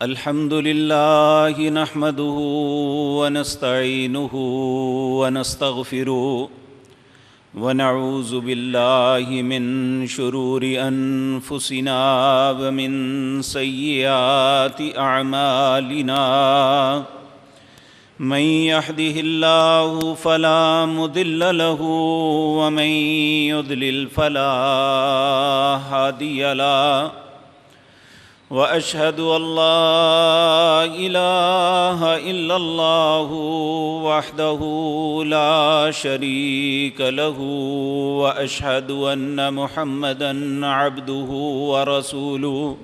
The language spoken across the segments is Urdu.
الحمد لله نحمده ونستعينه ونستغفره ونعوذ بالله من شرور أنفسنا ومن سيئات أعمالنا من يهده الله فلا مضل له ومن يضلل فلا هادي له وأشهد أن لا إله إلا الله وحده لا شريك له وأشهد أن محمدًا عبده ورسوله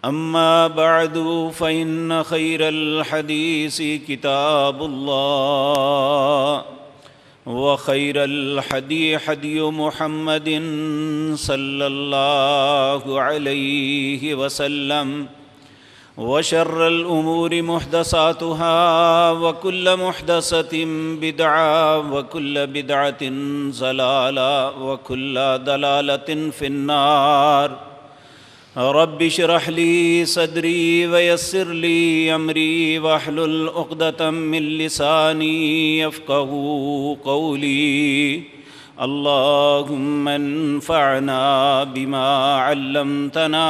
أما بعد فإن خير الحديث كتاب الله وخير الحدي حدي محمد صلى الله عليه وسلم وشر الأمور محدثاتها وكل محدثة بدعة وكل بدعة ضلالة وكل ضلالة في النار رب اشرح لي صدري ويسر لي أمري واحلل عقدة من لساني يفقهوا قولي اللهم انفعنا بما علمتنا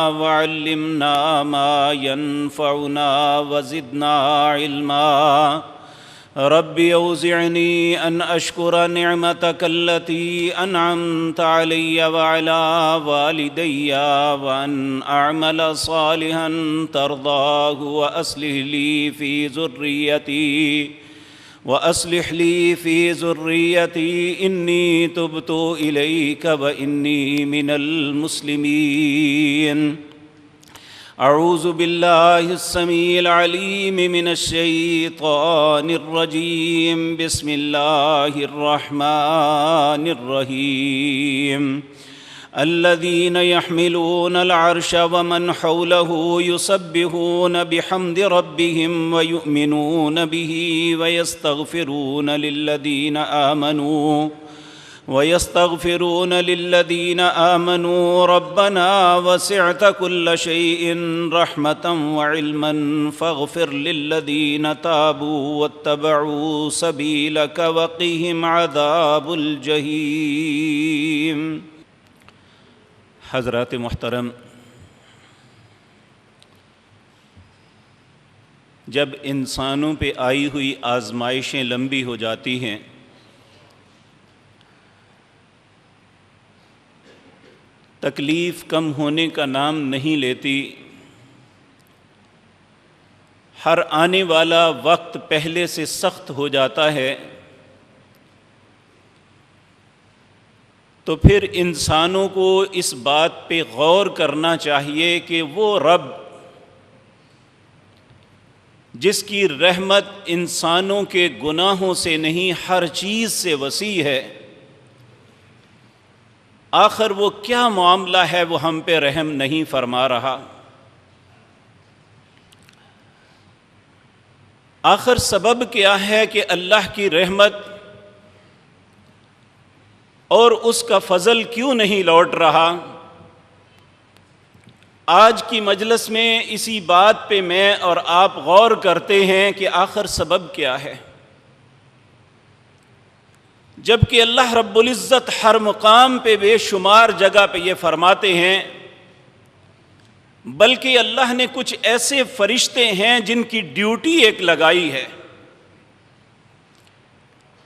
وعلمنا ما ينفعنا وزدنا علما رب اوزعني ان اشكر نعمتك التي انعمت علي وعلى والدي وان اعمل صالحا ترضاه واصلح لي في ذريتي اني تبت اليك واني من المسلمين اعوذ بالله السميع العليم من الشيطان الرجيم بسم الله الرحمن الرحيم الذين يحملون العرش ومن حوله يسبحون بحمد ربهم ويؤمنون به ويستغفرون للذين آمنوا ربنا وسعت كل شيء رحمة وعلما فاغفر للذين تابوا واتبعوا سبيلك وقهم عذاب الجحيم۔ حضرات محترم، جب انسانوں پہ آئی ہوئی آزمائشیں لمبی ہو جاتی ہیں تکلیف کم ہونے کا نام نہیں لیتی، ہر آنے والا وقت پہلے سے سخت ہو جاتا ہے، تو پھر انسانوں کو اس بات پہ غور کرنا چاہیے کہ وہ رب جس کی رحمت انسانوں کے گناہوں سے نہیں ہر چیز سے وسیع ہے، آخر وہ کیا معاملہ ہے وہ ہم پہ رحم نہیں فرما رہا؟ آخر سبب کیا ہے کہ اللہ کی رحمت اور اس کا فضل کیوں نہیں لوٹ رہا؟ آج کی مجلس میں اسی بات پہ میں اور آپ غور کرتے ہیں کہ آخر سبب کیا ہے، جبکہ اللہ رب العزت ہر مقام پہ بے شمار جگہ پہ یہ فرماتے ہیں، بلکہ اللہ نے کچھ ایسے فرشتے ہیں جن کی ڈیوٹی ایک لگائی ہے۔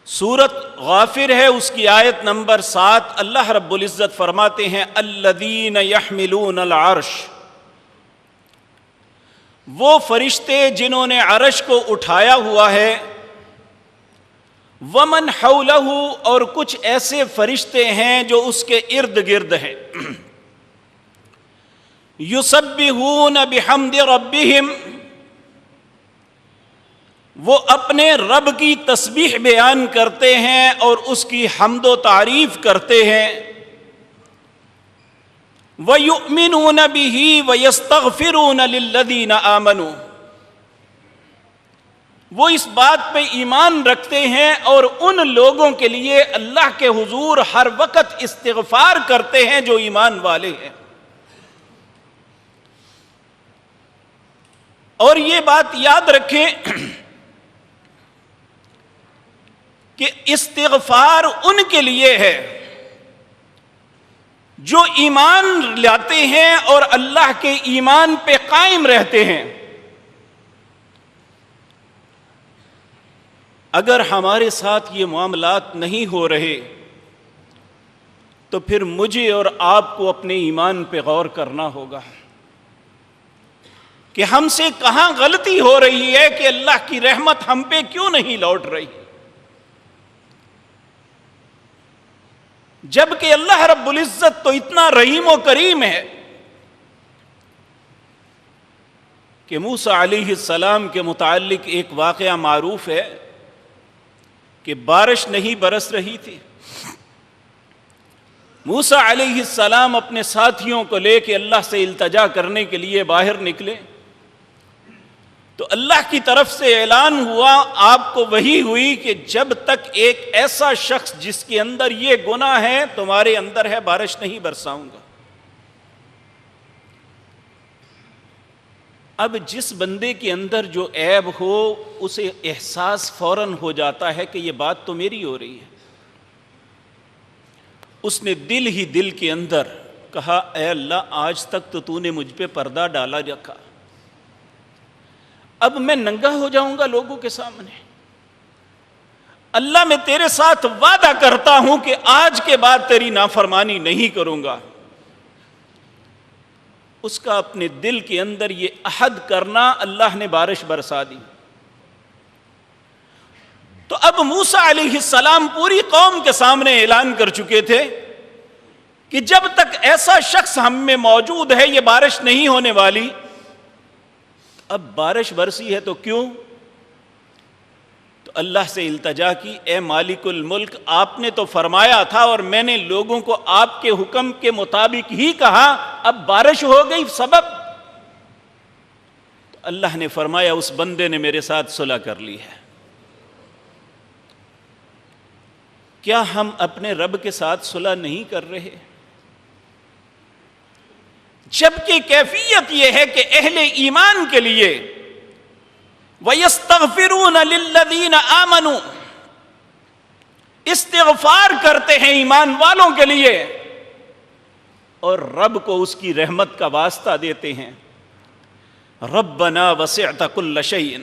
سورۃ غافر ہے، اس کی آیت نمبر 7، اللہ رب العزت فرماتے ہیں الذین یحملون العرش، وہ فرشتے جنہوں نے عرش کو اٹھایا ہوا ہے، ومن حولہ، اور کچھ ایسے فرشتے ہیں جو اس کے ارد گرد ہیں، یسبحون بحمد ربہم، وہ اپنے رب کی تسبیح بیان کرتے ہیں اور اس کی حمد و تعریف کرتے ہیں، وَيُؤْمِنُونَ بِهِ وَيَسْتَغْفِرُونَ لِلَّذِينَ آمَنُوا، وہ اس بات پہ ایمان رکھتے ہیں اور ان لوگوں کے لیے اللہ کے حضور ہر وقت استغفار کرتے ہیں جو ایمان والے ہیں۔ اور یہ بات یاد رکھیں کہ استغفار ان کے لیے ہے جو ایمان لاتے ہیں اور اللہ کے ایمان پہ قائم رہتے ہیں۔ اگر ہمارے ساتھ یہ معاملات نہیں ہو رہے تو پھر مجھے اور آپ کو اپنے ایمان پہ غور کرنا ہوگا کہ ہم سے کہاں غلطی ہو رہی ہے کہ اللہ کی رحمت ہم پہ کیوں نہیں لوٹ رہی، جبکہ اللہ رب العزت تو اتنا رحیم و کریم ہے کہ موسیٰ علیہ السلام کے متعلق ایک واقعہ معروف ہے کہ بارش نہیں برس رہی تھی، موسیٰ علیہ السلام اپنے ساتھیوں کو لے کے اللہ سے التجا کرنے کے لیے باہر نکلے تو اللہ کی طرف سے اعلان ہوا، آپ کو وحی ہوئی کہ جب تک ایک ایسا شخص جس کے اندر یہ گناہ ہے تمہارے اندر ہے، بارش نہیں برساؤں گا۔ اب جس بندے کے اندر جو عیب ہو اسے احساس فوراً ہو جاتا ہے کہ یہ بات تو میری ہو رہی ہے، اس نے دل ہی دل کے اندر کہا اے اللہ آج تک تو نے مجھ پہ پردہ ڈالا رکھا، اب میں ننگا ہو جاؤں گا لوگوں کے سامنے، اللہ میں تیرے ساتھ وعدہ کرتا ہوں کہ آج کے بعد تیری نافرمانی نہیں کروں گا۔ اس کا اپنے دل کے اندر یہ عہد کرنا، اللہ نے بارش برسا دی۔ تو اب موسیٰ علیہ السلام پوری قوم کے سامنے اعلان کر چکے تھے کہ جب تک ایسا شخص ہم میں موجود ہے یہ بارش نہیں ہونے والی۔ اب بارش برسی ہے تو کیوں؟ تو اللہ سے التجا کی، اے مالک الملک آپ نے تو فرمایا تھا اور میں نے لوگوں کو آپ کے حکم کے مطابق ہی کہا، اب بارش ہو گئی، سبب؟ تو اللہ نے فرمایا اس بندے نے میرے ساتھ صلح کر لی ہے۔ کیا ہم اپنے رب کے ساتھ صلح نہیں کر رہے؟ جبکہ کیفیت یہ ہے کہ اہل ایمان کے لیے وَيَسْتَغْفِرُونَ لِلَّذِينَ آمَنُوا، استغفار کرتے ہیں ایمان والوں کے لیے اور رب کو اس کی رحمت کا واسطہ دیتے ہیں۔ رَبَّنَا وَسِعْتَ كُلَّ شَيْءٍ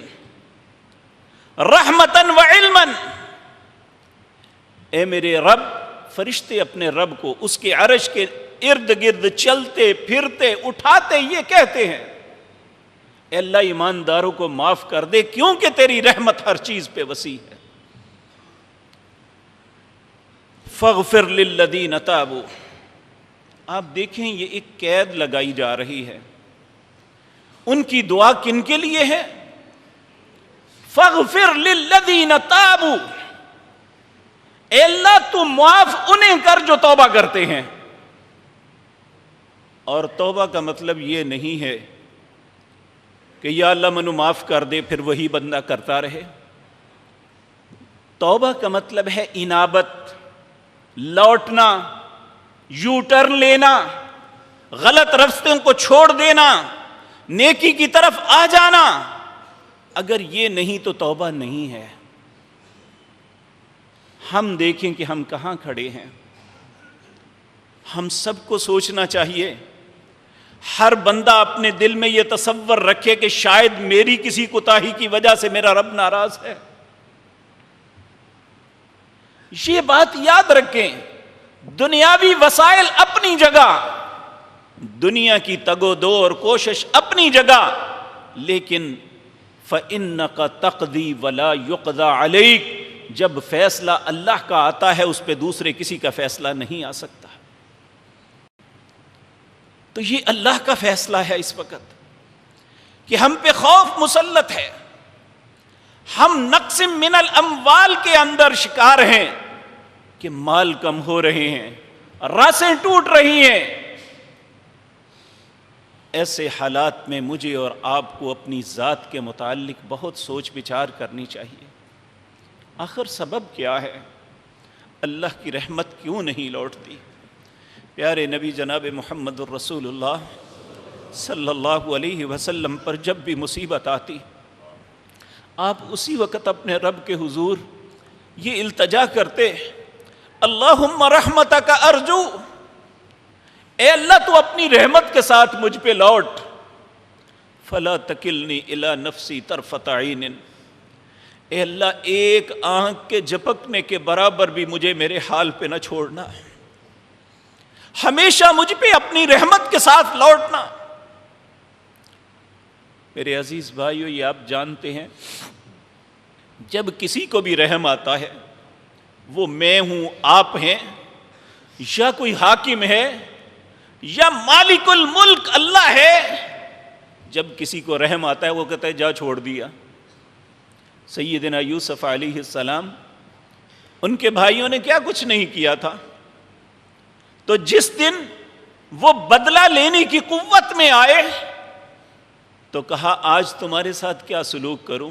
رَحْمَةً وَعِلْمًا، اے میرے رب، فرشتے اپنے رب کو اس کے عرش کے ارد گرد چلتے پھرتے اٹھاتے یہ کہتے ہیں اے اللہ ایمانداروں کو معاف کر دے کیونکہ تیری رحمت ہر چیز پہ وسیع ہے۔ فاغفر للذین تابوا، آپ دیکھیں یہ ایک قید لگائی جا رہی ہے، ان کی دعا کن کے لیے ہے؟ فاغفر للذین تابوا، اے اللہ تو معاف انہیں کر جو توبہ کرتے ہیں۔ اور توبہ کا مطلب یہ نہیں ہے کہ یا اللہ منو معاف کر دے پھر وہی بندہ کرتا رہے۔ توبہ کا مطلب ہے انابت، لوٹنا، یو ٹرن لینا، غلط رستوں کو چھوڑ دینا، نیکی کی طرف آ جانا۔ اگر یہ نہیں تو توبہ نہیں ہے۔ ہم دیکھیں کہ ہم کہاں کھڑے ہیں۔ ہم سب کو سوچنا چاہیے، ہر بندہ اپنے دل میں یہ تصور رکھے کہ شاید میری کسی کوتاہی کی وجہ سے میرا رب ناراض ہے۔ یہ بات یاد رکھیں، دنیاوی وسائل اپنی جگہ، دنیا کی تگ و دو اور کوشش اپنی جگہ، لیکن فَإِنَّكَ تَقْضِي وَلَا يُقْضَى عَلَيْكَ، جب فیصلہ اللہ کا آتا ہے اس پہ دوسرے کسی کا فیصلہ نہیں آ سکتا۔ تو یہ اللہ کا فیصلہ ہے اس وقت کہ ہم پہ خوف مسلط ہے، ہم نقص من الاموال کے اندر شکار ہیں کہ مال کم ہو رہے ہیں، راسیں ٹوٹ رہی ہیں۔ ایسے حالات میں مجھے اور آپ کو اپنی ذات کے متعلق بہت سوچ بچار کرنی چاہیے۔ آخر سبب کیا ہے؟ اللہ کی رحمت کیوں نہیں لوٹتی؟ پیارے نبی جناب محمد الرسول اللہ صلی اللہ علیہ وسلم پر جب بھی مصیبت آتی، آپ اسی وقت اپنے رب کے حضور یہ التجا کرتے، اللہم رحمتک ارجو، اے اللہ تو اپنی رحمت کے ساتھ مجھ پہ لوٹ، فلا تکلنی الی نفسی طرفۃ عین، اے اللہ ایک آنکھ کے جھپکنے کے برابر بھی مجھے میرے حال پہ نہ چھوڑنا، ہمیشہ مجھ پہ اپنی رحمت کے ساتھ لوٹنا۔ میرے عزیز بھائیو، یہ آپ جانتے ہیں جب کسی کو بھی رحم آتا ہے، وہ میں ہوں، آپ ہیں، یا کوئی حاکم ہے، یا مالک الملک اللہ ہے، جب کسی کو رحم آتا ہے وہ کہتا ہے جا چھوڑ دیا۔ سیدنا یوسف علیہ السلام، ان کے بھائیوں نے کیا کچھ نہیں کیا تھا، تو جس دن وہ بدلہ لینے کی قوت میں آئے تو کہا آج تمہارے ساتھ کیا سلوک کروں،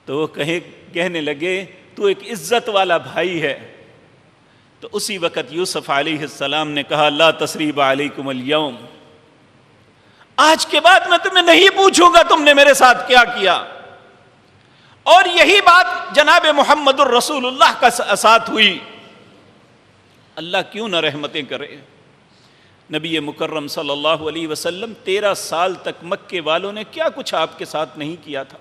تو وہ کہنے لگے تو ایک عزت والا بھائی ہے۔ تو اسی وقت یوسف علیہ السلام نے کہا لا تثریب علیکم اليوم، آج کے بعد میں تمہیں نہیں پوچھوں گا تم نے میرے ساتھ کیا کیا۔ اور یہی بات جناب محمد الرسول اللہ کا ساتھ ہوئی۔ اللہ کیوں نہ رحمتیں کرے۔ نبی مکرم صلی اللہ علیہ وسلم 13 سال تک مکے والوں نے کیا کچھ آپ کے ساتھ نہیں کیا تھا،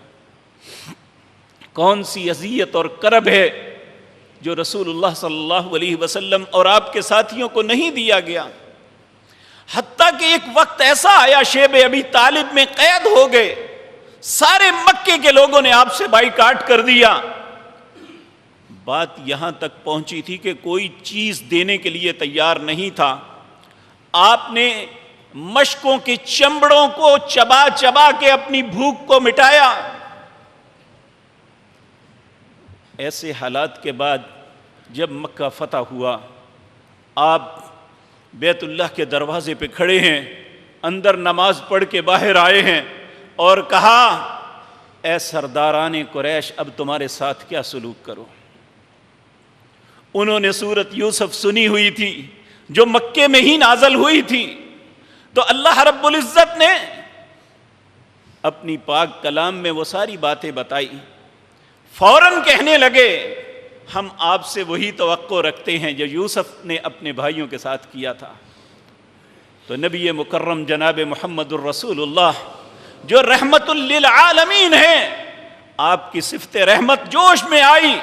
کون سی اذیت اور کرب ہے جو رسول اللہ صلی اللہ علیہ وسلم اور آپ کے ساتھیوں کو نہیں دیا گیا۔ حتیٰ کہ ایک وقت ایسا آیا شیب ابی طالب میں قید ہو گئے، سارے مکے کے لوگوں نے آپ سے بائیکاٹ کر دیا۔ بات یہاں تک پہنچی تھی کہ کوئی چیز دینے کے لیے تیار نہیں تھا۔ آپ نے مشکوں کی چمڑوں کو چبا چبا کے اپنی بھوک کو مٹایا۔ ایسے حالات کے بعد جب مکہ فتح ہوا، آپ بیت اللہ کے دروازے پہ کھڑے ہیں، اندر نماز پڑھ کے باہر آئے ہیں اور کہا اے سرداران قریش اب تمہارے ساتھ کیا سلوک کرو۔ انہوں نے سورت یوسف سنی ہوئی تھی جو مکے میں ہی نازل ہوئی تھی، تو اللہ رب العزت نے اپنی پاک کلام میں وہ ساری باتیں بتائی۔ فوراً کہنے لگے ہم آپ سے وہی توقع رکھتے ہیں جو یوسف نے اپنے بھائیوں کے ساتھ کیا تھا۔ تو نبی مکرم جناب محمد الرسول اللہ جو رحمت للعالمین ہیں، آپ کی صفت رحمت جوش میں آئی،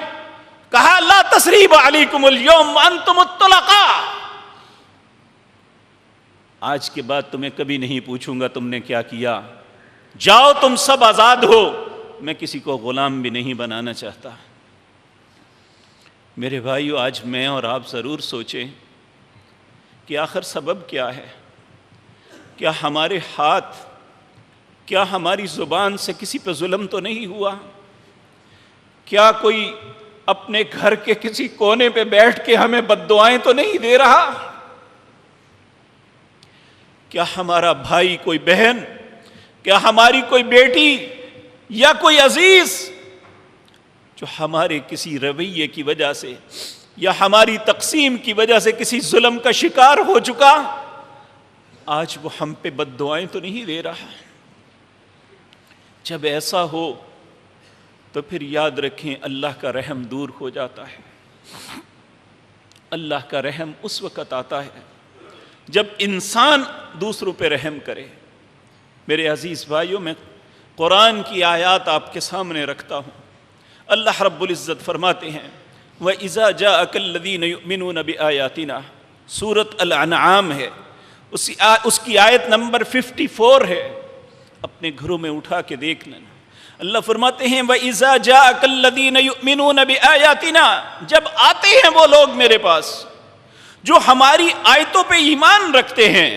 کہا لا تثریب علیکم اليوم انتم الطلقاء، آج کے بعد تمہیں کبھی نہیں پوچھوں گا تم نے کیا کیا، جاؤ تم سب آزاد ہو، میں کسی کو غلام بھی نہیں بنانا چاہتا۔ میرے بھائیو، آج میں اور آپ ضرور سوچیں کہ آخر سبب کیا ہے؟ کیا ہمارے ہاتھ، کیا ہماری زبان سے کسی پہ ظلم تو نہیں ہوا؟ کیا کوئی اپنے گھر کے کسی کونے پہ بیٹھ کے ہمیں بد دعائیں تو نہیں دے رہا؟ کیا ہمارا بھائی، کوئی بہن، کیا ہماری کوئی بیٹی یا کوئی عزیز جو ہمارے کسی رویے کی وجہ سے یا ہماری تقسیم کی وجہ سے کسی ظلم کا شکار ہو چکا، آج وہ ہم پہ بد دعائیں تو نہیں دے رہا؟ جب ایسا ہو تو پھر یاد رکھیں اللہ کا رحم دور ہو جاتا ہے۔ اللہ کا رحم اس وقت آتا ہے جب انسان دوسروں پہ رحم کرے۔ میرے عزیز بھائیوں، میں قرآن کی آیات آپ کے سامنے رکھتا ہوں۔ اللہ رب العزت فرماتے ہیں وَإِذَا جَاءَكَ الَّذِينَ يُؤْمِنُونَ بِآيَاتِنَا، سورۃ الانعام ہے، اس کی آیت نمبر 54 ہے، اپنے گھروں میں اٹھا کے دیکھ لینا۔ اللہ فرماتے ہیں وَإِذَا جَاءَكَ الَّذِينَ يُؤْمِنُونَ بِآيَاتِنَا، جب آتے ہیں وہ لوگ میرے پاس جو ہماری آیتوں پہ ایمان رکھتے ہیں،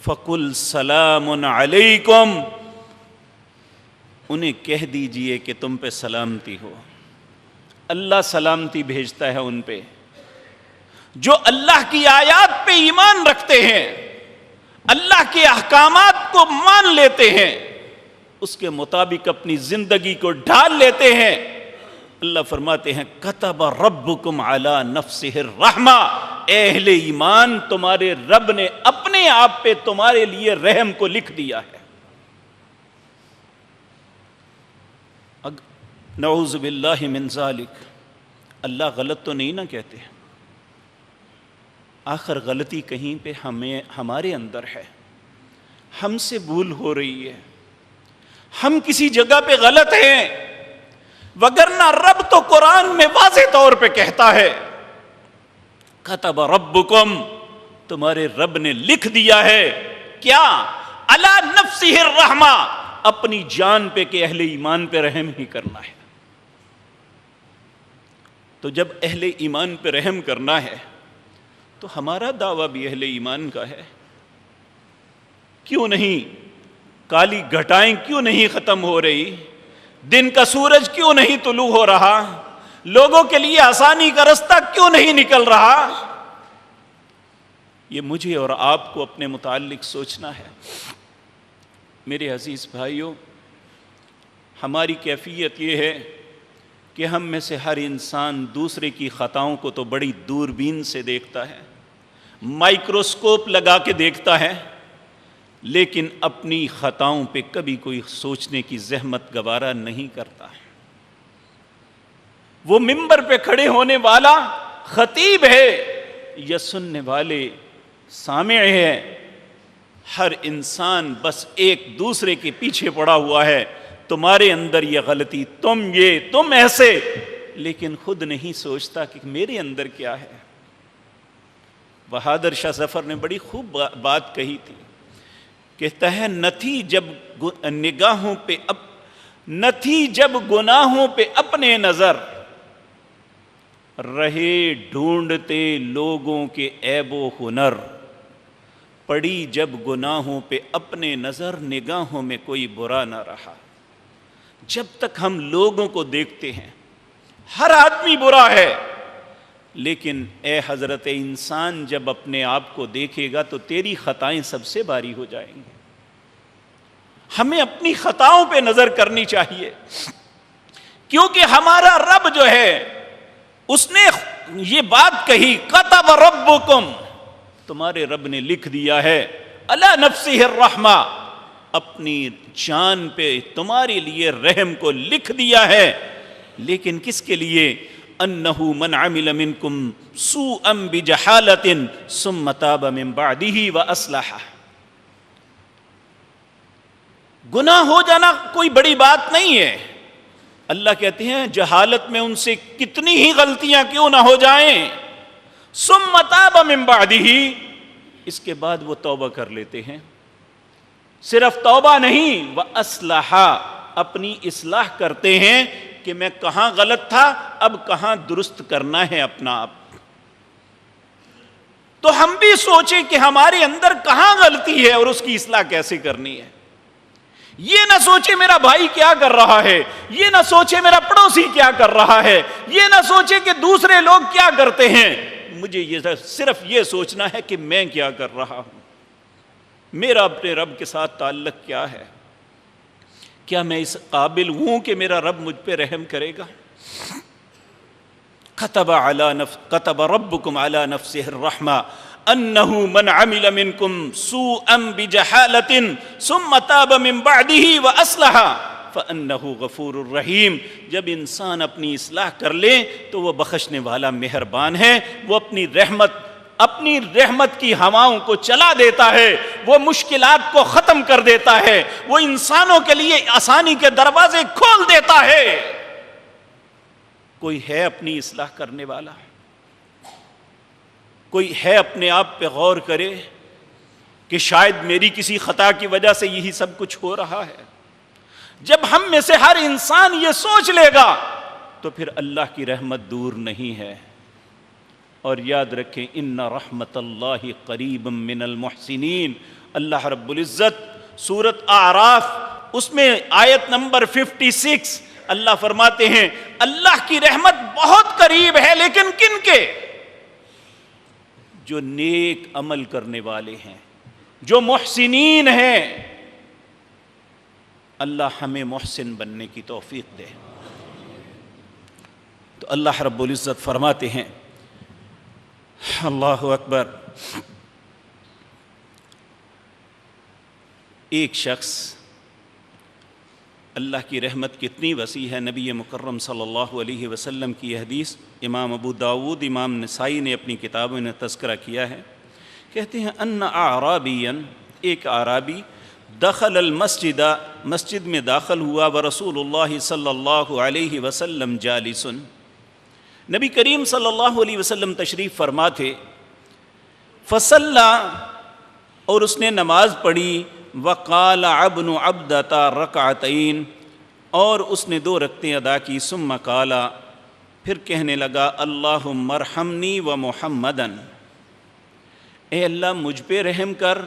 فَقُلْ سَلَامٌ عَلَيْكُمْ، انہیں کہہ دیجئے کہ تم پہ سلامتی ہو۔ اللہ سلامتی بھیجتا ہے ان پہ جو اللہ کی آیات پہ ایمان رکھتے ہیں، اللہ کے احکامات کو مان لیتے ہیں، اس کے مطابق اپنی زندگی کو ڈھال لیتے ہیں۔ اللہ فرماتے ہیں کتب ربکم علی نفسہ الرحمہ، اے اہل ایمان تمہارے رب نے اپنے آپ پہ تمہارے لیے رحم کو لکھ دیا ہے. نعوذ باللہ من ذالک. اللہ غلط تو نہیں نہ کہتے؟ آخر غلطی کہیں پہ ہمارے اندر ہے، ہم سے بھول ہو رہی ہے، ہم کسی جگہ پہ غلط ہیں، وگرنہ رب تو قرآن میں واضح طور پہ کہتا ہے کتب ربکم، تمہارے رب نے لکھ دیا ہے کیا؟ علی نفسہ الرحمہ، اپنی جان پہ کہ اہل ایمان پہ رحم ہی کرنا ہے. تو جب اہل ایمان پہ رحم کرنا ہے تو ہمارا دعویٰ بھی اہل ایمان کا ہے. کیوں نہیں کالی گھٹائیں کیوں نہیں ختم ہو رہی؟ دن کا سورج کیوں نہیں طلوع ہو رہا؟ لوگوں کے لیے آسانی کا رستہ کیوں نہیں نکل رہا؟ یہ مجھے اور آپ کو اپنے متعلق سوچنا ہے. میرے عزیز بھائیوں، ہماری کیفیت یہ ہے کہ ہم میں سے ہر انسان دوسرے کی خطاؤں کو تو بڑی دوربین سے دیکھتا ہے، مائکروسکوپ لگا کے دیکھتا ہے، لیکن اپنی خطاؤں پہ کبھی کوئی سوچنے کی زحمت گوارا نہیں کرتا. وہ منبر پہ کھڑے ہونے والا خطیب ہے یا سننے والے سامع ہے، ہر انسان بس ایک دوسرے کے پیچھے پڑا ہوا ہے. تمہارے اندر یہ غلطی، تم ایسے، لیکن خود نہیں سوچتا کہ میرے اندر کیا ہے. بہادر شاہ ظفر نے بڑی خوب بات کہی تھی، کہتا ہے نہ تھی جب گناہوں پہ اپنے نظر، رہے ڈھونڈتے لوگوں کے عیب و ہنر. پڑی جب گناہوں پہ اپنے نظر، نگاہوں میں کوئی برا نہ رہا. جب تک ہم لوگوں کو دیکھتے ہیں ہر آدمی برا ہے، لیکن اے حضرت انسان جب اپنے آپ کو دیکھے گا تو تیری خطائیں سب سے باری ہو جائیں گی. ہمیں اپنی خطاؤں پہ نظر کرنی چاہیے، کیونکہ ہمارا رب جو ہے اس نے یہ بات کہی کتب ربکم، تمہارے رب نے لکھ دیا ہے علی نفسہ الرحمہ، اپنی جان پہ تمہارے لیے رحم کو لکھ دیا ہے. لیکن کس کے لیے؟ انہ من عمل منکم سوءا بجہالۃ ثم تاب من بعدہ واصلح. گناہ ہو جانا کوئی بڑی بات نہیں ہے. اللہ کہتے ہیں جہالت میں ان سے کتنی ہی غلطیاں کیوں نہ ہو جائیں، ثم تاب من بعدہ، اس کے بعد وہ توبہ کر لیتے ہیں. صرف توبہ نہیں، واصلح، اپنی اصلاح کرتے ہیں کہ میں کہاں غلط تھا، اب کہاں درست کرنا ہے اپنا آپ. تو ہم بھی سوچیں کہ ہمارے اندر کہاں غلطی ہے اور اس کی اصلاح کیسے کرنی ہے. یہ نہ سوچے میرا بھائی کیا کر رہا ہے، یہ نہ سوچے میرا پڑوسی کیا کر رہا ہے، یہ نہ سوچے کہ دوسرے لوگ کیا کرتے ہیں. مجھے صرف یہ سوچنا ہے کہ میں کیا کر رہا ہوں، میرا اپنے رب کے ساتھ تعلق کیا ہے، کیا میں اس قابل ہوں کہ میرا رب مجھ پہ رحم کرے گا. کتب ربکم علی نفسہ الرحمہ انہ من عمل منکم سوءا بجہالۃ ثم تاب من بعدہ واصلح فانہ غفور الرحیم. جب انسان اپنی اصلاح کر لے تو وہ بخشنے والا مہربان ہے. وہ اپنی رحمت کی ہواؤں کو چلا دیتا ہے، وہ مشکلات کو ختم کر دیتا ہے، وہ انسانوں کے لیے آسانی کے دروازے کھول دیتا ہے. کوئی ہے اپنی اصلاح کرنے والا؟ کوئی ہے اپنے آپ پہ غور کرے کہ شاید میری کسی خطا کی وجہ سے یہی سب کچھ ہو رہا ہے؟ جب ہم میں سے ہر انسان یہ سوچ لے گا تو پھر اللہ کی رحمت دور نہیں ہے. اور یاد رکھیں ان رحمت اللہ قریب من المحسنین. اللہ رب العزت سورۃ اعراف اس میں آیت نمبر 56 اللہ فرماتے ہیں اللہ کی رحمت بہت قریب ہے، لیکن کن کے؟ جو نیک عمل کرنے والے ہیں، جو محسنین ہیں. اللہ ہمیں محسن بننے کی توفیق دے. تو اللہ رب العزت فرماتے ہیں اللہ اکبر. ایک شخص، اللہ کی رحمت کتنی وسیع ہے. نبی مکرم صلی اللہ علیہ وسلم کی حدیث امام ابو داود، امام نسائی نے اپنی کتابوں میں تذکرہ کیا ہے. کہتے ہیں ان اعرابیا، ایک اعرابی، دخل المسجد، مسجد میں داخل ہوا، ورسول اللہ صلی اللہ علیہ وسلم جالس، نبی کریم صلی اللہ علیہ وسلم تشریف فرما تھے. فصلی، اور اس نے نماز پڑھی. وقال ابن عبدۃ رکعتین، اور اس نے 2 رکعتیں ادا کی. ثم قال، پھر کہنے لگا اللہم ارحمنی و محمدا، اے اللہ مجھ پہ رحم کر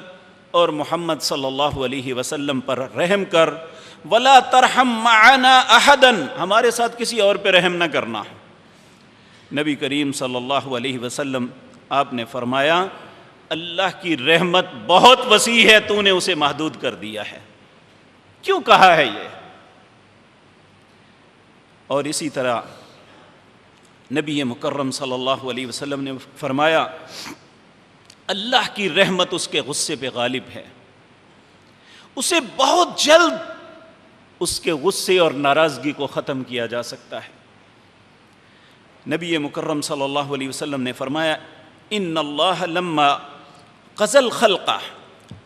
اور محمد صلی اللہ علیہ وسلم پر رحم کر. ولا ترحم معنا احدا، ہمارے ساتھ کسی اور پہ رحم نہ کرنا. نبی کریم صلی اللہ علیہ وسلم آپ نے فرمایا اللہ کی رحمت بہت وسیع ہے، تو نے اسے محدود کر دیا ہے. کیوں کہا ہے یہ؟ اور اسی طرح نبی مکرم صلی اللہ علیہ وسلم نے فرمایا اللہ کی رحمت اس کے غصے پہ غالب ہے، اسے بہت جلد اس کے غصے اور ناراضگی کو ختم کیا جا سکتا ہے. نبی مکرم صلی اللہ علیہ وسلم نے فرمایا ان اللہ لما قضى الخلق،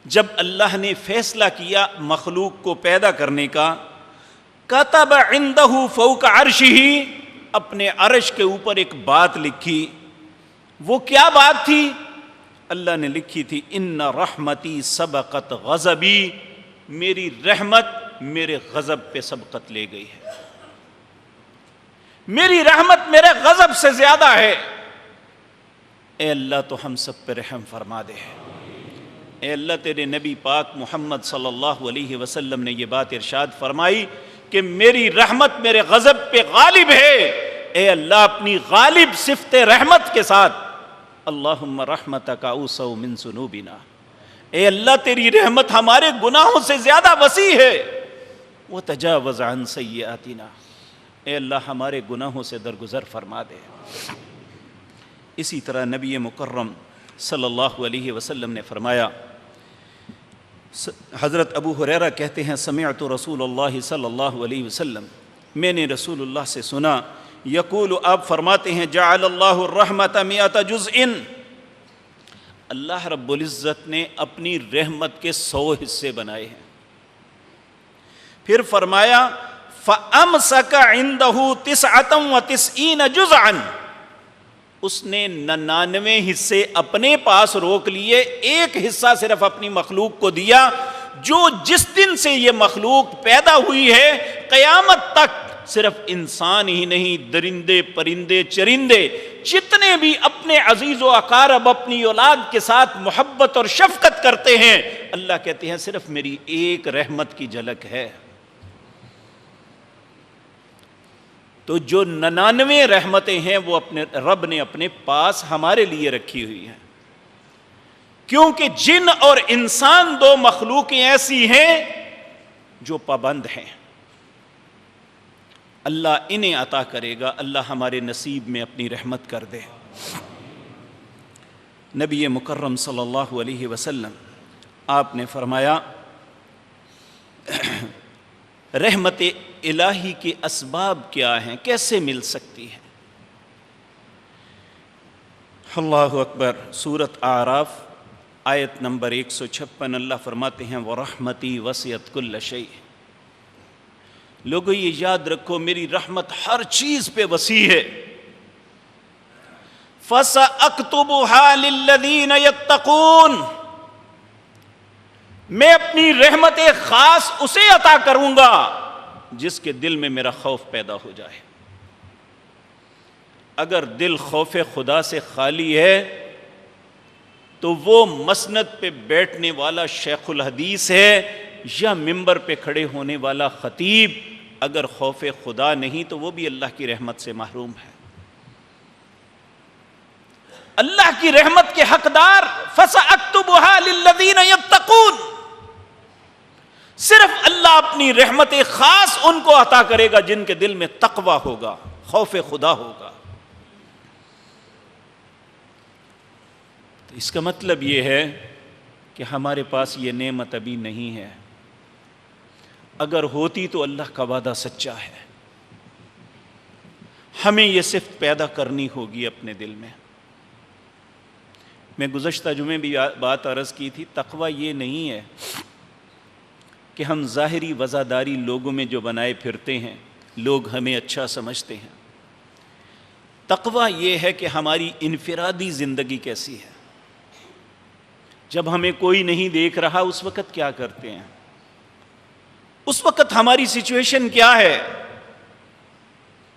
جب اللہ نے فیصلہ کیا مخلوق کو پیدا کرنے کا، کتب عنده فوق عرشہ، اپنے عرش کے اوپر ایک بات لکھی. وہ کیا بات تھی؟ اللہ نے لکھی تھی ان رحمتی سبقت غضبی، میری رحمت میرے غضب پہ سبقت لے گئی ہے، میری رحمت میرے غضب سے زیادہ ہے. اے اللہ تو ہم سب پہ رحم فرما دے. اے اللہ تیرے نبی پاک محمد صلی اللہ علیہ وسلم نے یہ بات ارشاد فرمائی کہ میری رحمت میرے غضب پہ غالب ہے. اے اللہ اپنی غالب صفت رحمت کے ساتھ اللہم رحمتک اوسع من ذنوبنا، اے اللہ تیری رحمت ہمارے گناہوں سے زیادہ وسیع ہے. وتجاوز عن سیئاتنا، اے اللہ ہمارے گناہوں سے درگزر فرما دے. اسی طرح نبی مکرم صلی اللہ علیہ وسلم نے فرمایا، حضرت ابو ہریرہ کہتے ہیں سمعت رسول اللہ صلی اللہ علیہ وسلم، میں نے رسول اللہ سے سنا، یقول، آپ فرماتے ہیں جعل اللہ الرحمت 100 جزء، اللہ رب العزت نے اپنی رحمت کے 100 حصے بنائے ہیں. پھر فرمایا فَأَمْسَكَ عِنْدَهُ 99 جُزْءًا، اس نے 99 حصے اپنے پاس روک لیے، ایک حصہ صرف اپنی مخلوق کو دیا. جو جس دن سے یہ مخلوق پیدا ہوئی ہے قیامت تک صرف انسان ہی نہیں، درندے پرندے چرندے جتنے بھی اپنے عزیز و اقارب اپنی اولاد کے ساتھ محبت اور شفقت کرتے ہیں، اللہ کہتے ہیں صرف میری ایک رحمت کی جھلک ہے. تو جو 99 رحمتیں ہیں وہ اپنے رب نے اپنے پاس ہمارے لیے رکھی ہوئی ہیں، کیونکہ جن اور انسان 2 مخلوقیں ایسی ہیں جو پابند ہیں. اللہ انہیں عطا کرے گا، اللہ ہمارے نصیب میں اپنی رحمت کر دے. نبی مکرم صلی اللہ علیہ وسلم آپ نے فرمایا رحمت الہی کے اسباب کیا ہیں، کیسے مل سکتی ہے؟ اللہ اکبر. سورۃ اعراف آیت نمبر 156 اللہ فرماتے ہیں وَرَحْمَتِي وَسِعَتْ كُلَّ شَيْءٍ. لوگو یہ یاد رکھو میری رحمت ہر چیز پہ وسیع ہے. فَسَأَكْتُبُهَا لِلَّذِينَ يَتَّقُونَ، میں اپنی رحمت خاص اسے عطا کروں گا جس کے دل میں میرا خوف پیدا ہو جائے. اگر دل خوف خدا سے خالی ہے تو وہ مسند پہ بیٹھنے والا شیخ الحدیث ہے یا ممبر پہ کھڑے ہونے والا خطیب، اگر خوف خدا نہیں تو وہ بھی اللہ کی رحمت سے محروم ہے. اللہ کی رحمت کے حقدار فَسَأَكْتُبُهَا لِلَّذِينَ يَتَّقُونَ، صرف اللہ اپنی رحمت خاص ان کو عطا کرے گا جن کے دل میں تقوی ہوگا، خوف خدا ہوگا. تو اس کا مطلب یہ ہے کہ ہمارے پاس یہ نعمت ابھی نہیں ہے. اگر ہوتی تو اللہ کا وعدہ سچا ہے. ہمیں یہ صفت پیدا کرنی ہوگی اپنے دل میں. میں گزشتہ جمعے بھی بات عرض کی تھی، تقوی یہ نہیں ہے کہ ہم ظاہری وزاداری لوگوں میں جو بنائے پھرتے ہیں، لوگ ہمیں اچھا سمجھتے ہیں. تقوی یہ ہے کہ ہماری انفرادی زندگی کیسی ہے. جب ہمیں کوئی نہیں دیکھ رہا اس وقت کیا کرتے ہیں، اس وقت ہماری سچویشن کیا ہے.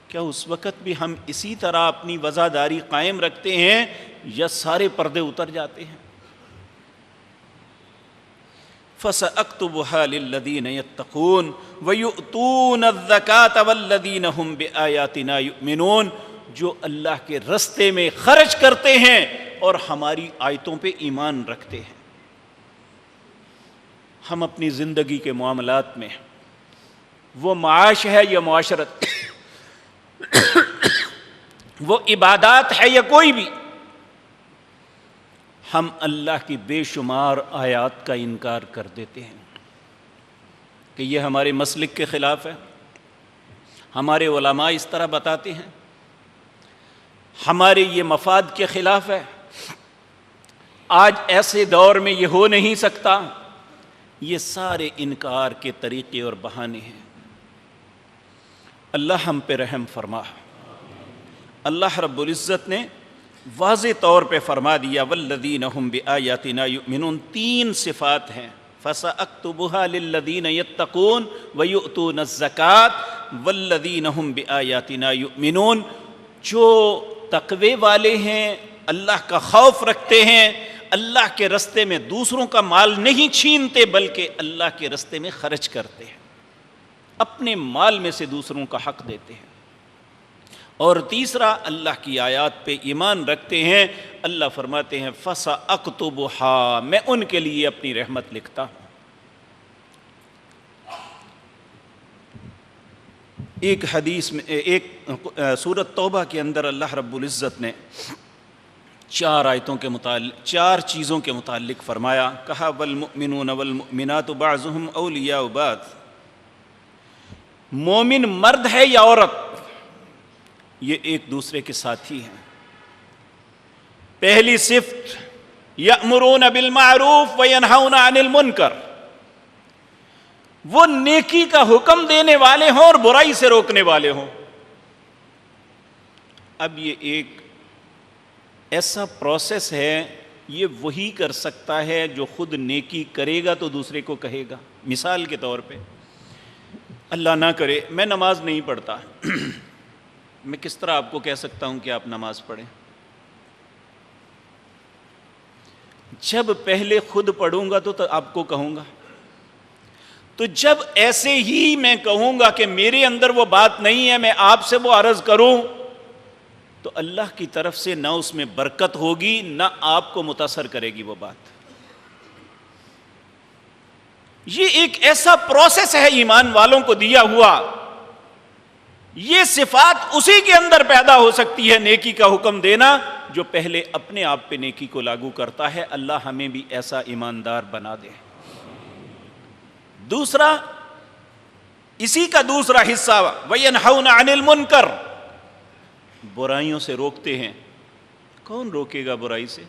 کیا اس وقت بھی ہم اسی طرح اپنی وزاداری قائم رکھتے ہیں یا سارے پردے اتر جاتے ہیں؟ فَسَأَكْتُبُهَا لِلَّذِينَ يَتَّقُونَ وَيُؤْتُونَ الزَّكَاةَ وَالَّذِينَ هُمْ بِآيَاتِنَا يُؤْمِنُونَ، جو اللہ کے رستے میں خرچ کرتے ہیں اور ہماری آیتوں پہ ایمان رکھتے ہیں. ہم اپنی زندگی کے معاملات میں، وہ معاش ہے یا معاشرت، وہ عبادات ہے یا کوئی بھی، ہم اللہ کی بے شمار آیات کا انکار کر دیتے ہیں کہ یہ ہمارے مسلک کے خلاف ہے. ہمارے علماء اس طرح بتاتے ہیں، ہمارے یہ مفاد کے خلاف ہے، آج ایسے دور میں یہ ہو نہیں سکتا. یہ سارے انکار کے طریقے اور بہانے ہیں. اللہ ہم پہ رحم فرما. اللہ رب العزت نے واضح طور پہ فرما دیا والذین هم بآیاتنا یؤمنون. 3 صفات ہیں، فسأکتبها للذین یتقون ویؤتون الزکاة والذین هم بآیاتنا یؤمنون. جو تقوی والے ہیں، اللہ کا خوف رکھتے ہیں، اللہ کے رستے میں دوسروں کا مال نہیں چھینتے بلکہ اللہ کے رستے میں خرچ کرتے ہیں، اپنے مال میں سے دوسروں کا حق دیتے ہیں. اور تیسرا، اللہ کی آیات پہ ایمان رکھتے ہیں. اللہ فرماتے ہیں فَسَأَكْتُبُهَا، میں ان کے لیے اپنی رحمت لکھتا ہوں. ایک حدیث میں، ایک سورۃ توبہ کے اندر اللہ رب العزت نے 4 آیتوں کے متعلق، 4 چیزوں کے متعلق فرمایا. کہا والمؤمنون والمؤمنات بعضهم اولیاء بعض. مومن مرد ہے یا عورت، یہ ایک دوسرے کے ساتھی ہیں. پہلی صفت یأمرون بالمعروف وینہون عن المنکر، وہ نیکی کا حکم دینے والے ہوں اور برائی سے روکنے والے ہوں. اب یہ ایک ایسا پروسیس ہے، یہ وہی کر سکتا ہے جو خود نیکی کرے گا تو دوسرے کو کہے گا. مثال کے طور پہ، اللہ نہ کرے میں نماز نہیں پڑھتا، میں کس طرح آپ کو کہہ سکتا ہوں کہ آپ نماز پڑھیں؟ جب پہلے خود پڑھوں گا تو آپ کو کہوں گا. تو جب ایسے ہی میں کہوں گا کہ میرے اندر وہ بات نہیں ہے، میں آپ سے وہ عرض کروں، تو اللہ کی طرف سے نہ اس میں برکت ہوگی نہ آپ کو متاثر کرے گی وہ بات. یہ ایک ایسا پروسیس ہے ایمان والوں کو دیا ہوا. یہ صفات اسی کے اندر پیدا ہو سکتی ہے، نیکی کا حکم دینا، جو پہلے اپنے آپ پہ نیکی کو لاگو کرتا ہے. اللہ ہمیں بھی ایسا ایماندار بنا دے. دوسرا، اسی کا دوسرا حصہ وَيَنْهَوْنَ عَنِ الْمُنْكَرِ، برائیوں سے روکتے ہیں. کون روکے گا برائی سے؟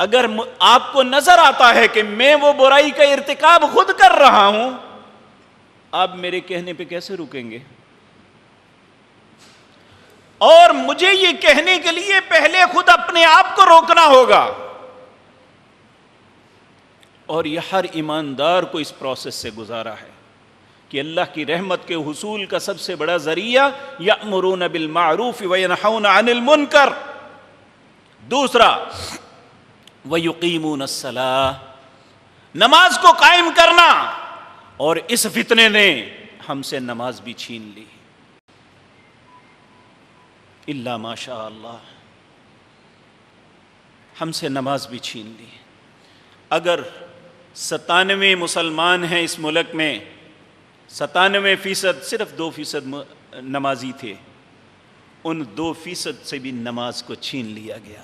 اگر آپ کو نظر آتا ہے کہ میں وہ برائی کا ارتکاب خود کر رہا ہوں، آپ میرے کہنے پہ کیسے رکیں گے؟ اور مجھے یہ کہنے کے لیے پہلے خود اپنے آپ کو روکنا ہوگا. اور یہ ہر ایماندار کو اس پروسیس سے گزارا ہے کہ اللہ کی رحمت کے حصول کا سب سے بڑا ذریعہ یأمرون بالمعروف وینہون عن المنکر. دوسرا ویقیمون الصلاۃ، نماز کو قائم کرنا. اور اس فتنے نے ہم سے نماز بھی چھین لی، الا ماشاء اللہ، ہم سے نماز بھی چھین لی. اگر 97 مسلمان ہیں اس ملک میں، 97% صرف 2% نمازی تھے، ان 2% سے بھی نماز کو چھین لیا گیا۔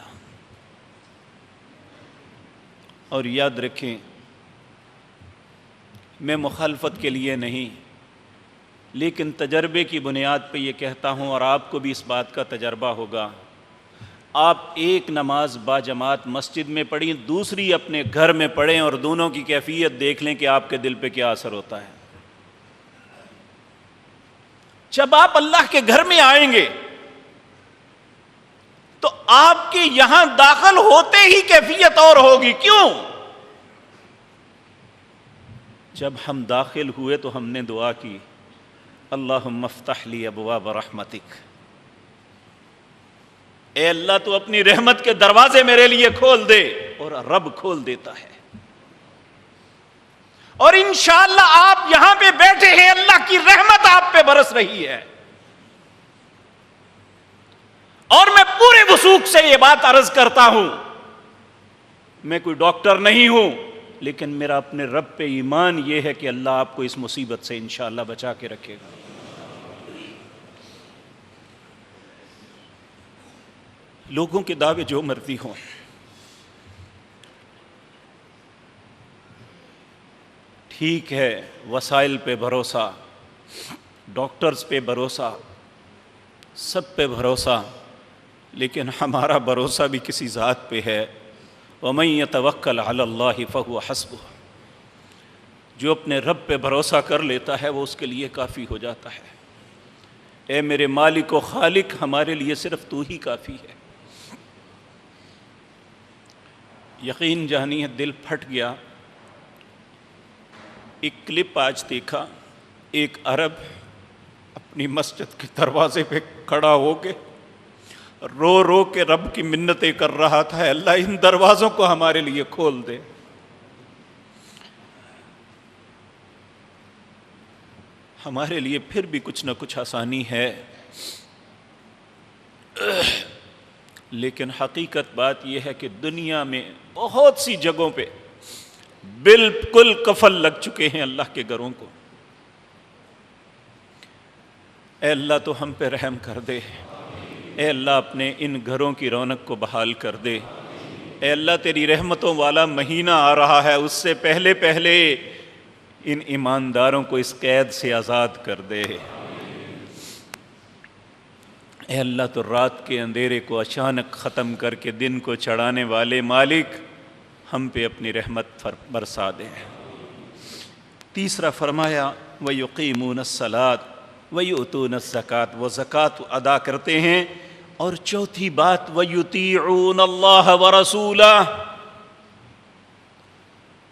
اور یاد رکھیں، میں مخالفت کے لیے نہیں، لیکن تجربے کی بنیاد پہ یہ کہتا ہوں، اور آپ کو بھی اس بات کا تجربہ ہوگا، آپ ایک نماز باجماعت مسجد میں پڑھیں، دوسری اپنے گھر میں پڑھیں، اور دونوں کی کیفیت دیکھ لیں کہ آپ کے دل پہ کیا اثر ہوتا ہے۔ جب آپ اللہ کے گھر میں آئیں گے تو آپ کے یہاں داخل ہوتے ہی کیفیت اور ہوگی۔ کیوں؟ جب ہم داخل ہوئے تو ہم نے دعا کی، اللہم افتح لی ابواب رحمتک، اے اللہ تو اپنی رحمت کے دروازے میرے لیے کھول دے، اور رب کھول دیتا ہے۔ اور انشاءاللہ آپ یہاں پہ بیٹھے ہیں، اللہ کی رحمت آپ پہ برس رہی ہے۔ اور میں پورے وثوق سے یہ بات عرض کرتا ہوں، میں کوئی ڈاکٹر نہیں ہوں، لیکن میرا اپنے رب پہ ایمان یہ ہے کہ اللہ آپ کو اس مصیبت سے انشاءاللہ بچا کے رکھے گا۔ لوگوں کے دعوے جو مرضی ہوں، ٹھیک ہے، وسائل پہ بھروسہ، ڈاکٹرز پہ بھروسہ، سب پہ بھروسہ، لیکن ہمارا بھروسہ بھی کسی ذات پہ ہے۔ وَمَن يَتَوَكَّلْ عَلَى اللَّهِ فَهُوَ حَسْبُهُ، جو اپنے رب پہ بھروسہ کر لیتا ہے وہ اس کے لیے کافی ہو جاتا ہے۔ اے میرے مالک و خالق، ہمارے لیے صرف تو ہی کافی ہے۔ یقین جانی ہے، دل پھٹ گیا۔ ایک کلپ آج دیکھا، ایک عرب اپنی مسجد کے دروازے پہ کھڑا ہو کے رو رو کے رب کی منتیں کر رہا تھا، اللہ ان دروازوں کو ہمارے لیے کھول دے۔ ہمارے لیے پھر بھی کچھ نہ کچھ آسانی ہے، لیکن حقیقت بات یہ ہے کہ دنیا میں بہت سی جگہوں پہ بالکل قفل لگ چکے ہیں اللہ کے گھروں کو۔ اے اللہ تو ہم پہ رحم کر دے، اے اللہ اپنے ان گھروں کی رونق کو بحال کر دے۔ اے اللہ تیری رحمتوں والا مہینہ آ رہا ہے، اس سے پہلے پہلے ان ایمانداروں کو اس قید سے آزاد کر دے۔ اے اللہ تو رات کے اندھیرے کو اچانک ختم کر کے دن کو چڑھانے والے مالک، ہم پہ اپنی رحمت برسا دے۔ تیسرا فرمایا وَيُقِيمُونَ الصَّلَاةَ وَيُؤْتُونَ الزَّكَاةَ، وہ زکوٰۃ ادا کرتے ہیں۔ اور چوتھی بات وَيُطِيعُونَ اللَّهَ وَرَسُولَهُ،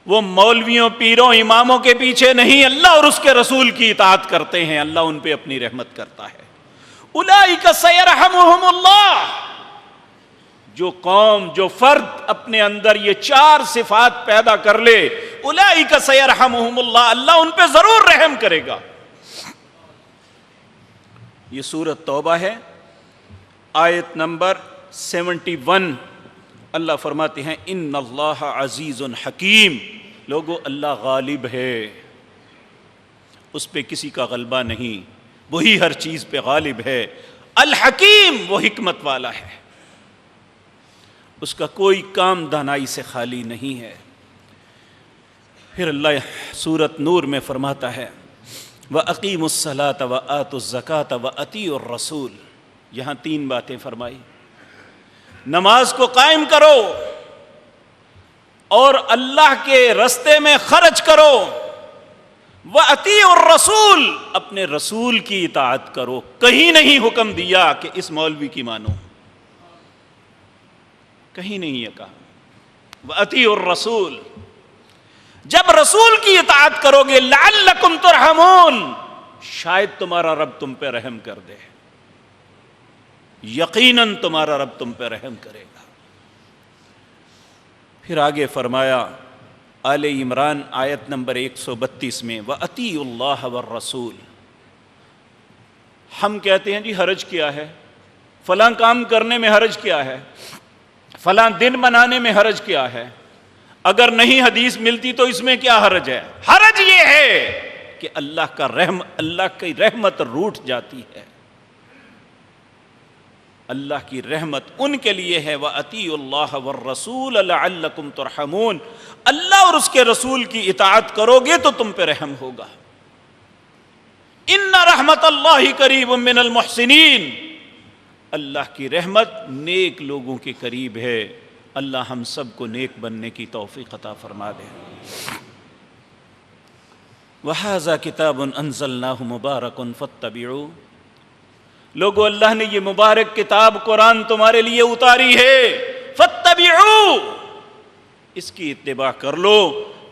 وہ مولویوں، پیروں، اماموں کے پیچھے نہیں، اللہ اور اس کے رسول کی اطاعت کرتے ہیں، اللہ ان پہ اپنی رحمت کرتا ہے۔ اولئک سیرحمہم اللہ، جو قوم، جو فرد اپنے اندر یہ 4 صفات پیدا کر لے، اولئک سیرحمہم اللہ، اللہ ان پہ ضرور رحم کرے گا۔ یہ سورۃ توبہ ہے، آیت نمبر 71۔ اللہ فرماتے ہیں ان اللہ عزیز حکیم، لوگو اللہ غالب ہے، اس پہ کسی کا غلبہ نہیں، وہی ہر چیز پہ غالب ہے۔ الحکیم، وہ حکمت والا ہے، اس کا کوئی کام دانائی سے خالی نہیں ہے۔ پھر اللہ سورۃ نور میں فرماتا ہے وَأَقِيمُوا الصَّلَاةَ وَآتُوا الزَّكَاةَ وَأَطِيعُوا الرَّسُولَ، یہاں 3 باتیں فرمائی۔ نماز کو قائم کرو اور اللہ کے رستے میں خرچ کرو، وَأَطِيعُوا الرَّسُولَ، اپنے رسول کی اطاعت کرو۔ کہیں نہیں حکم دیا کہ اس مولوی کی مانو، کہیں نہیں یہ کہا وَأَطِيعُوا الرَّسُولَ۔ جب رسول کی اطاعت کرو گے لعلکم ترحمون، شاید تمہارا رب تم پہ رحم کر دے، یقیناً تمہارا رب تم پہ رحم کرے گا۔ پھر آگے فرمایا آل عمران آیت نمبر 132 میں وَأَطِيعُوا اللَّهَ وَالرَّسُولَ۔ ہم کہتے ہیں جی حرج کیا ہے، فلاں کام کرنے میں حرج کیا ہے، فلاں دن منانے میں حرج کیا ہے، اگر نہیں حدیث ملتی تو اس میں کیا حرج ہے؟ حرج یہ ہے کہ اللہ کی رحمت روٹ جاتی ہے۔ اللہ کی رحمت ان کے لیے ہے وَأَطِیعُوا اللَّهَ وَالرَّسُولَ لَعَلَّكُمْ تُرْحَمُونَ، اللہ اور اس کے رسول کی اطاعت کرو گے تو تم پہ رحم ہوگا۔ ان رحمت اللہ قریب من المحسنین، اللہ کی رحمت نیک لوگوں کے قریب ہے۔ اللہ ہم سب کو نیک بننے کی توفیق عطا فرما دے۔ وَهَذَا كِتَابٌ أَنزَلْنَاهُ مُبَارَكٌ فَاتَّبِعُوهُ، لوگو اللہ نے یہ مبارک کتاب قرآن تمہارے لیے اتاری ہے، فَاتَّبِعُوهُ، اس کی اتباع کر لو۔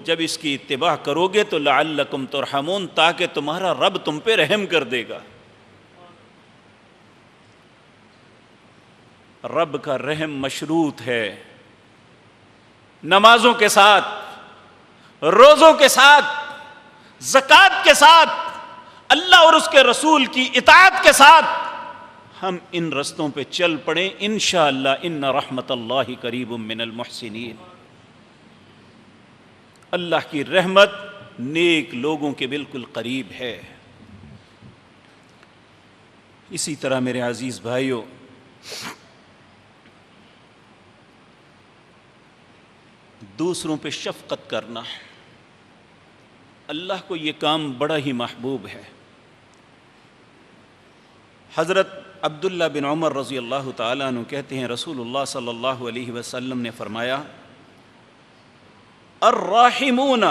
جب اس کی اتباع کرو گے تو لعلکم ترحمون، تاکہ تمہارا رب تم پہ رحم کر دے گا۔ رب کا رحم مشروط ہے نمازوں کے ساتھ، روزوں کے ساتھ، زکوٰۃ کے ساتھ، اللہ اور اس کے رسول کی اطاعت کے ساتھ۔ ہم ان رستوں پہ چل پڑیں انشاءاللہ ان رحمت اللہ قریب من المحسنین، اللہ کی رحمت نیک لوگوں کے بالکل قریب ہے۔ اسی طرح میرے عزیز بھائیوں، دوسروں پہ شفقت کرنا، اللہ کو یہ کام بڑا ہی محبوب ہے۔ حضرت عبداللہ بن عمر رضی اللہ تعالیٰ عنہ کہتے ہیں رسول اللہ صلی اللہ علیہ وسلم نے فرمایا الراحمون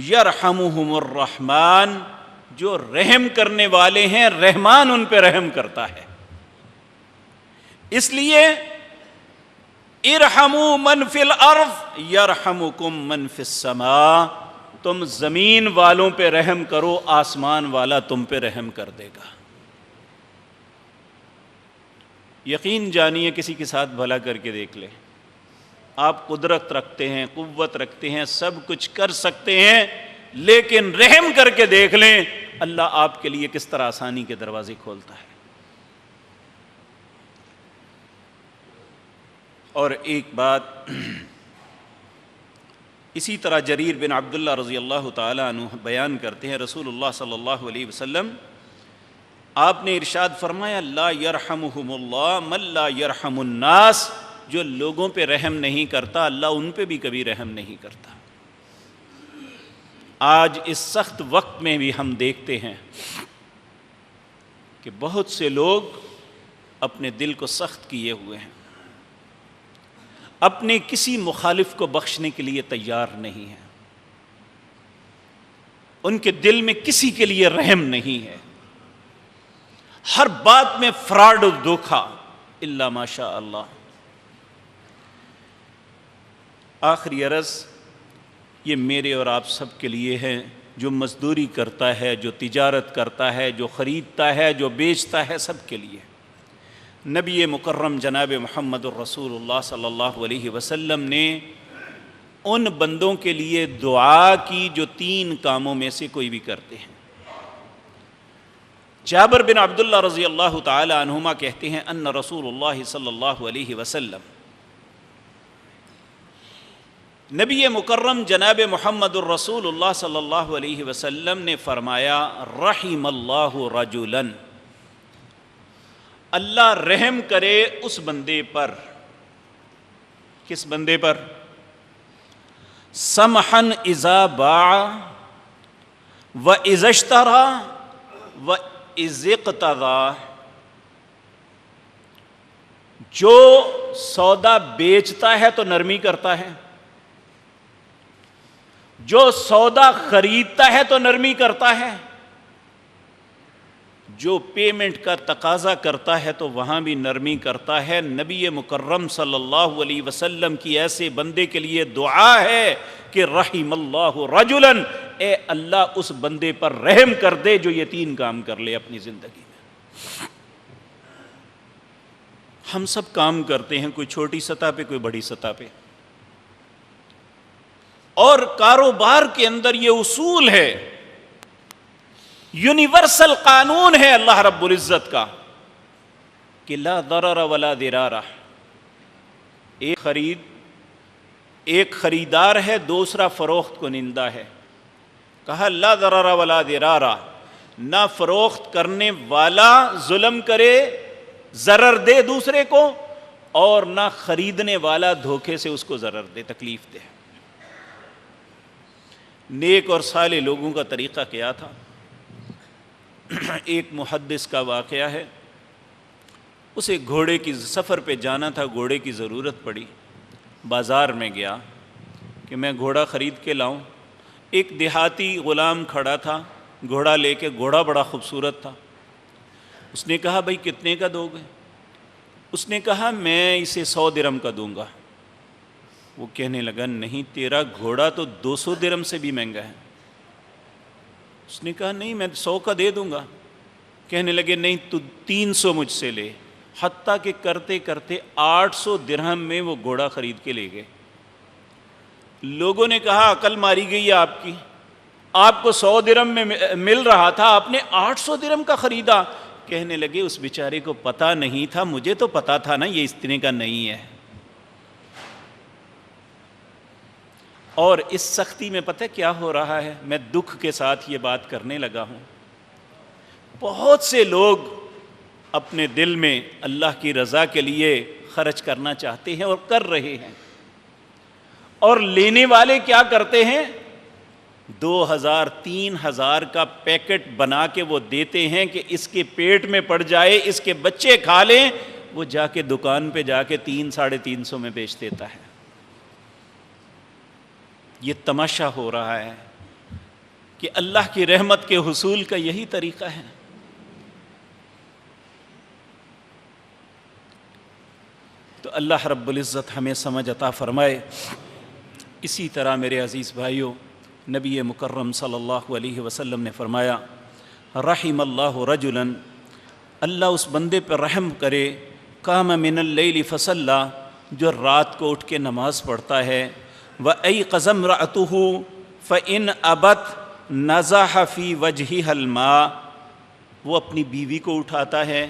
یرحمہم الرحمن، جو رحم کرنے والے ہیں رحمان ان پہ رحم کرتا ہے۔ اس لیے ارحموا من فی الارض یرحمکم من فی السماء، تم زمین والوں پہ رحم کرو، آسمان والا تم پہ رحم کر دے گا۔ یقین جانیے، کسی کے ساتھ بھلا کر کے دیکھ لیں، آپ قدرت رکھتے ہیں، قوت رکھتے ہیں، سب کچھ کر سکتے ہیں، لیکن رحم کر کے دیکھ لیں اللہ آپ کے لیے کس طرح آسانی کے دروازے کھولتا ہے۔ اور ایک بات اسی طرح جریر بن عبداللہ رضی اللہ تعالیٰ عنہ بیان کرتے ہیں، رسول اللہ صلی اللہ علیہ وسلم آپ نے ارشاد فرمایا لا یرحمہم اللہ من لا یرحم الناس، جو لوگوں پہ رحم نہیں کرتا اللہ ان پہ بھی کبھی رحم نہیں کرتا۔ آج اس سخت وقت میں بھی ہم دیکھتے ہیں کہ بہت سے لوگ اپنے دل کو سخت کیے ہوئے ہیں، اپنے کسی مخالف کو بخشنے کے لیے تیار نہیں ہیں، ان کے دل میں کسی کے لیے رحم نہیں ہے، ہر بات میں فراڈ و دھوکہ الا ماشاء اللہ۔ آخری عرض یہ میرے اور آپ سب کے لیے ہے، جو مزدوری کرتا ہے، جو تجارت کرتا ہے، جو خریدتا ہے، جو بیچتا ہے، سب کے لیے نبی مکرم جناب محمد الرسول اللہ صلی اللہ علیہ وسلم نے ان بندوں کے لیے دعا کی جو 3 کاموں میں سے کوئی بھی کرتے ہیں۔ جابر بن عبداللہ رضی اللہ تعالی عنہما کہتے ہیں ان رسول اللہ صلی اللہ علیہ وسلم، نبی مکرم جناب محمد الرسول اللہ صلی اللہ علیہ وسلم نے فرمایا رحم اللہ رجلا، اللہ رحم کرے اس بندے پر، کس بندے پر؟ سمحا اذا باع و اذا اشترى و اذا اقتضى، جو سودا بیچتا ہے تو نرمی کرتا ہے، جو سودا خریدتا ہے تو نرمی کرتا ہے، جو پیمنٹ کا تقاضا کرتا ہے تو وہاں بھی نرمی کرتا ہے۔ نبی مکرم صلی اللہ علیہ وسلم کی ایسے بندے کے لیے دعا ہے کہ رحم اللہ رجلا، اے اللہ اس بندے پر رحم کر دے جو یہ 3 کام کر لے اپنی زندگی میں۔ ہم سب کام کرتے ہیں، کوئی چھوٹی سطح پہ، کوئی بڑی سطح پہ، اور کاروبار کے اندر یہ اصول ہے، یونیورسل قانون ہے اللہ رب العزت کا کہ لا ضرر ولا ضرار۔ ایک خریدار ہے، دوسرا فروخت کنندہ ہے، کہا لا ضرر ولا ضرار، نہ فروخت کرنے والا ظلم کرے، ضرر دے دوسرے کو، اور نہ خریدنے والا دھوکے سے اس کو ضرر دے، تکلیف دے۔ نیک اور صالح لوگوں کا طریقہ کیا تھا؟ ایک محدث کا واقعہ ہے، اسے گھوڑے کی سفر پہ جانا تھا، گھوڑے کی ضرورت پڑی، بازار میں گیا کہ میں گھوڑا خرید کے لاؤں۔ ایک دیہاتی غلام کھڑا تھا گھوڑا لے کے، گھوڑا بڑا خوبصورت تھا۔ اس نے کہا بھائی کتنے کا دو گے؟ اس نے کہا میں اسے 100 درہم کا دوں گا۔ وہ کہنے لگا نہیں، تیرا گھوڑا تو 200 درہم سے بھی مہنگا ہے۔ اس نے کہا نہیں، میں 100 کا دے دوں گا۔ کہنے لگے نہیں، تو 300 مجھ سے لے۔ حتیٰ کہ کرتے کرتے 800 درہم میں وہ گھوڑا خرید کے لے گئے۔ لوگوں نے کہا عقل ماری گئی ہے آپ کی، آپ کو 100 درہم میں مل رہا تھا، آپ نے 800 درہم کا خریدا۔ کہنے لگے اس بیچارے کو پتہ نہیں تھا، مجھے تو پتہ تھا نا یہ اتنے کا نہیں ہے۔ اور اس سختی میں پتہ کیا ہو رہا ہے؟ میں دکھ کے ساتھ یہ بات کرنے لگا ہوں، بہت سے لوگ اپنے دل میں اللہ کی رضا کے لیے خرچ کرنا چاہتے ہیں اور کر رہے ہیں، اور لینے والے کیا کرتے ہیں؟ 2000 3000 کا پیکٹ بنا کے وہ دیتے ہیں کہ اس کے پیٹ میں پڑ جائے، اس کے بچے کھا لیں۔ وہ جا کے دکان پہ جا کے 300-350 میں بیچ دیتا ہے۔ یہ تماشا ہو رہا ہے کہ اللہ کی رحمت کے حصول کا یہی طریقہ ہے۔ تو اللہ رب العزت ہمیں سمجھ عطا فرمائے۔ اسی طرح میرے عزیز بھائیوں، نبی مکرم صلی اللہ علیہ وسلم نے فرمایا رحم اللہ رجلا، اللہ اس بندے پر رحم کرے، قام من اللیل فصلی، جو رات کو اٹھ کے نماز پڑھتا ہے، وایقظ امرأتہ فإن ابت نضح فی وجہها الماء، وہ اپنی بیوی کو اٹھاتا ہے،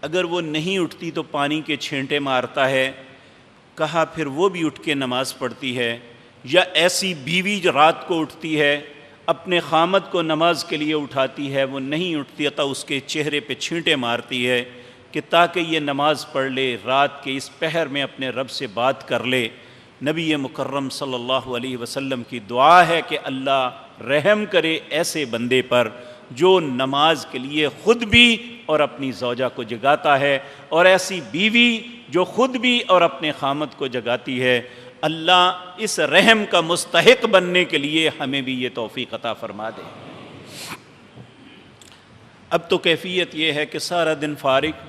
اگر وہ نہیں اٹھتی تو پانی کے چھینٹے مارتا ہے۔ کہا پھر وہ بھی اٹھ کے نماز پڑھتی ہے، یا ایسی بیوی جو رات کو اٹھتی ہے، اپنے خامد کو نماز کے لیے اٹھاتی ہے، وہ نہیں اٹھتی تو اس کے چہرے پہ چھینٹے مارتی ہے کہ تاکہ یہ نماز پڑھ لے، رات کے اس پہر میں اپنے رب سے بات کر لے۔ نبی مکرم صلی اللہ علیہ وسلم کی دعا ہے کہ اللہ رحم کرے ایسے بندے پر جو نماز کے لیے خود بھی اور اپنی زوجہ کو جگاتا ہے، اور ایسی بیوی جو خود بھی اور اپنے خامد کو جگاتی ہے۔ اللہ اس رحم کا مستحق بننے کے لیے ہمیں بھی یہ توفیق عطا فرما دے۔ اب تو کیفیت یہ ہے کہ سارا دن فارغ،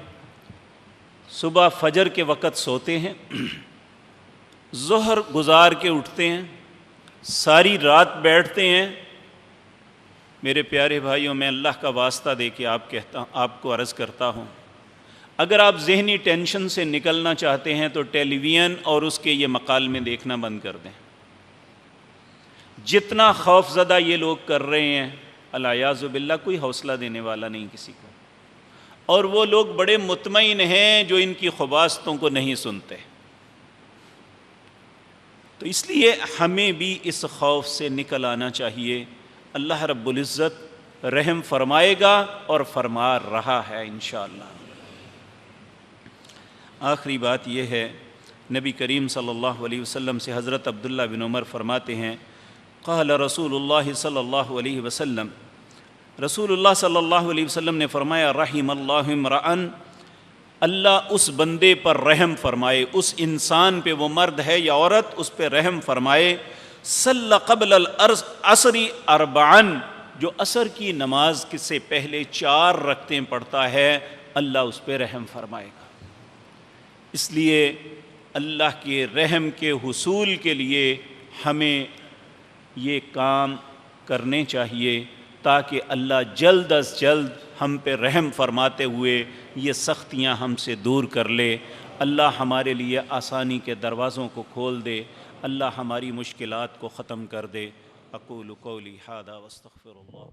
صبح فجر کے وقت سوتے ہیں، ظہر گزار کے اٹھتے ہیں، ساری رات بیٹھتے ہیں۔ میرے پیارے بھائیوں، میں اللہ کا واسطہ دے کے آپ کو عرض کرتا ہوں، اگر آپ ذہنی ٹینشن سے نکلنا چاہتے ہیں تو ٹیلی ویژن اور اس کے یہ مکالمے دیکھنا بند کر دیں۔ جتنا خوف زدہ یہ لوگ کر رہے ہیں، الیاذ باللہ کوئی حوصلہ دینے والا نہیں کسی کو، اور وہ لوگ بڑے مطمئن ہیں جو ان کی خباستوں کو نہیں سنتے۔ تو اس لیے ہمیں بھی اس خوف سے نکل آنا چاہیے۔ اللہ رب العزت رحم فرمائے گا اور فرما رہا ہے انشاءاللہ۔ آخری بات یہ ہے، نبی کریم صلی اللہ علیہ وسلم سے حضرت عبداللہ بن عمر فرماتے ہیں، قال رسول اللہ صلی اللہ علیہ وسلم، رسول اللہ صلی اللہ علیہ وسلم نے فرمایا رحم اللہ امرأن، اللہ اس بندے پر رحم فرمائے، اس انسان پہ، وہ مرد ہے یا عورت، اس پہ رحم فرمائے، صلی قبل العصر اربعن، جو عصر کی نماز سے پہلے 4 رکعتیں پڑھتا ہے، اللہ اس پہ رحم فرمائے گا۔ اس لیے اللہ کے رحم کے حصول کے لیے ہمیں یہ کام کرنے چاہیے تاکہ اللہ جلد از جلد ہم پہ رحم فرماتے ہوئے یہ سختیاں ہم سے دور کر لے۔ اللہ ہمارے لیے آسانی کے دروازوں کو کھول دے، اللہ ہماری مشکلات کو ختم کر دے۔ اقول قولی ھذا واستغفر اللہ۔